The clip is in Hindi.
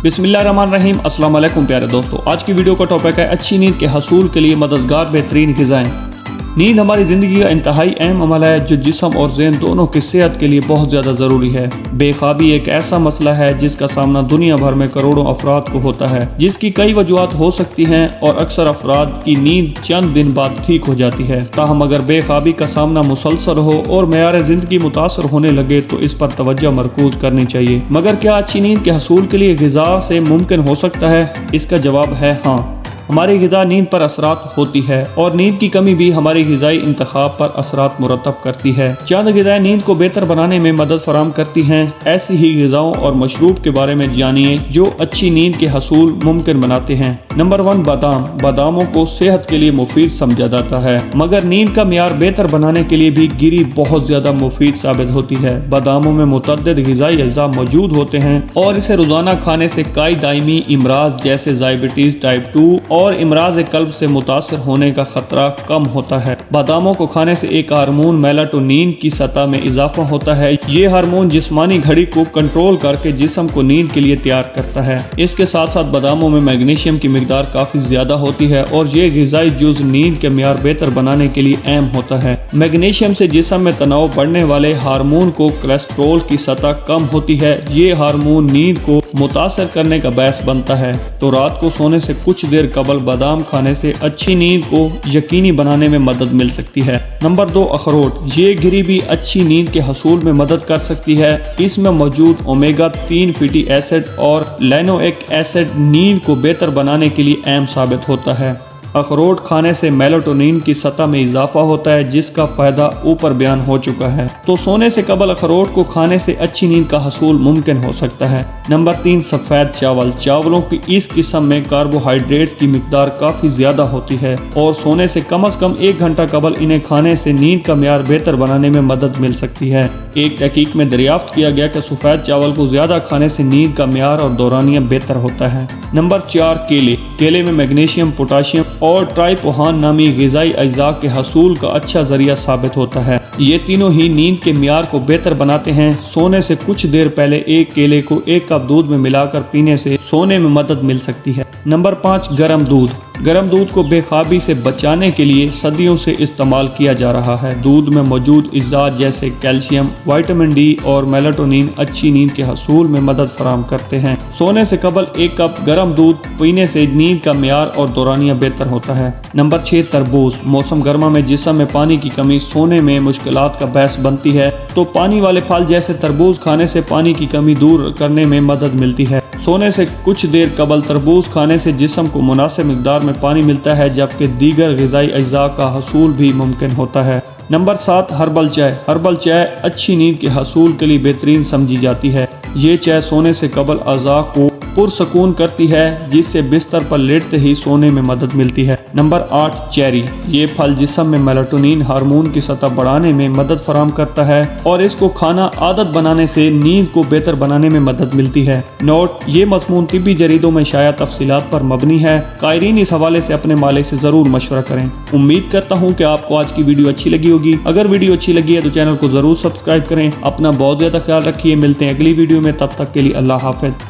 बिस्मिल्लाहिर्रहमानिर्रहीम। अस्सलाम वालेकुम प्यारे दोस्तों, आज की वीडियो का टॉपिक है अच्छी नींद के हसूल के लिए मददगार बेहतरीन ग़िज़ाएँ। नींद हमारी ज़िंदगी का इंतहाई अहम अमल है जो जिस्म और ज़हन दोनों की सेहत के लिए बहुत ज़्यादा ज़रूरी है। बेख्वाबी एक ऐसा मसला है जिसका सामना दुनिया भर में करोड़ों अफराद को होता है, जिसकी कई वजूहात हो सकती हैं और अक्सर अफराद की नींद चंद दिन बाद ठीक हो जाती है। ताहम अगर बेख्वाबी का सामना मुसलसल हो और मेयार ज़िंदगी मुतासर होने लगे तो इस पर तवज्जो मरकूज करनी चाहिए। मगर क्या अच्छी नींद के हसूल के लिए ग़िज़ा से मुमकिन हो सकता है? इसका जवाब है हाँ। हमारी ग़िज़ा नींद पर असरात होती है और नींद की कमी भी हमारी ग़िज़ाई इंतखाब पर असरात मुरतब करती है। चंद ग़िज़ाएँ नींद को बेहतर बनाने में मदद फराहम करती हैं। ऐसी ही ग़िज़ाओं और मशरूब के बारे में जानिए जो अच्छी नींद के हसूल मुमकिन बनाते हैं। नंबर 1, बादाम। बादामों को सेहत के लिए मुफीद समझा जाता है, मगर नींद का मियार बेहतर बनाने के लिए भी गिरी बहुत ज़्यादा मुफीद साबित होती है। बादामों में मुतअद्दिद ग़िज़ाई अज्जा मौजूद होते हैं और इसे रोज़ाना खाने से कई दायमी इमराज जैसे डायबिटीज़ टाइप 2 और इमराज कल्ब से मुतासर होने का खतरा कम होता है। बादामों को खाने से एक हार्मोन मेलाटोनिन की सतह में इजाफा होता है। ये हार्मोन जिस्मानी घड़ी को कंट्रोल करके जिस्म को नींद के लिए तैयार करता है। इसके साथ साथ बादामों में मैग्नीशियम की मिकदार काफ़ी ज़्यादा होती है और ये ग़िज़ाई जुज़ नींद के मियार बेहतर बनाने के लिए अहम होता है। मैग्नीशियम से जिस्म में तनाव बढ़ने वाले हार्मोन को कोलेस्ट्रॉल की सतह कम होती है। ये हार्मोन नींद को मुतासर करने का बायस बनता है, तो रात को सोने से कुछ देर कबल बादाम खाने से अच्छी नींद को यकीनी बनाने में मदद मिल सकती है। नंबर 2, अखरोट। ये गिरी भी अच्छी नींद के हसूल में मदद कर सकती है। इसमें मौजूद ओमेगा 3 फैटी एसिड और लैनोइक एसिड नींद को बेहतर बनाने के लिए अहम साबित होता है। अखरोट खाने से मेलाटोनिन की सतह में इजाफा होता है, जिसका फ़ायदा ऊपर बयान हो चुका है, तो सोने से कबल अखरोट को खाने से अच्छी नींद का हसूल मुमकिन हो सकता है। नंबर 3, सफ़ेद चावल। चावलों की इस किस्म में कार्बोहाइड्रेट्स की मिकदार काफ़ी ज़्यादा होती है और सोने से कम 1 घंटा कबल इन्हें खाने से नींद का मियार बेहतर बनाने में मदद मिल सकती है। एक तहकीक में दरियाफ्त किया गया कि सफ़ेद चावल को ज़्यादा खाने से नींद का मियार और दौरानिया बेहतर होता है। नंबर 4, केले। केले में मैग्नीशियम, पोटाशियम और ट्राइपोहान नामी ग़िज़ाई अज्जा के हसूल का अच्छा ज़रिया साबित होता है। ये तीनों ही नींद के मियार को बेहतर बनाते हैं। सोने से कुछ देर पहले एक केले को 1 कप दूध में मिलाकर पीने से सोने में मदद मिल सकती है। नंबर 5, गर्म दूध। गर्म दूध को बेख्वाबी से बचाने के लिए सदियों से इस्तेमाल किया जा रहा है। दूध में मौजूद अज़्ज़ात जैसे कैल्शियम, विटामिन डी और मेलाटोनिन अच्छी नींद के हसूल में मदद फराहम करते हैं। सोने से कबल 1 कप गर्म दूध पीने से नींद का मियार और दौरानिया बेहतर होता है। नंबर 6, तरबूज। मौसम गर्मा में जिस्म में पानी की कमी सोने में मुश्किलात का बायस बनती है, तो पानी वाले फल जैसे तरबूज खाने से पानी की कमी दूर करने में मदद मिलती है। सोने से कुछ देर कबल तरबूज खाने से जिस्म को मुनासिब मिकदार में पानी मिलता है, जबकि दीगर ग़िज़ाई अज्जा का हसूल भी मुमकिन होता है। नंबर 7, हर्बल चाय। हर्बल चाय अच्छी नींद के हसूल के लिए बेहतरीन समझी जाती है। ये चाय सोने से कबल अज़ा को पुरसकून करती है, जिससे बिस्तर पर लेटते ही सोने में मदद मिलती है। Number 8, cherry. ये फल जिस्म में मेलाटोनिन हार्मोन की सतह बढ़ाने में मदद फराहम करता है और इसको खाना आदत बनाने से नींद को बेहतर बनाने में मदद मिलती है। नोट: ये मज़मून तिब्बी जरीदों में शाया तफसीलात पर मबनी है। कायरीन इस हवाले से अपने मालिक से ज़रूर मशवरा करें। उम्मीद करता हूँ कि आपको आज की वीडियो अच्छी लगी होगी। अगर वीडियो अच्छी लगी है तो चैनल को ज़रूर सब्सक्राइब करें। अपना बहुत ज़्यादा ख्याल रखिए। मिलते हैं अगली वीडियो में, तब तक के लिए अल्लाह हाफ़िज़।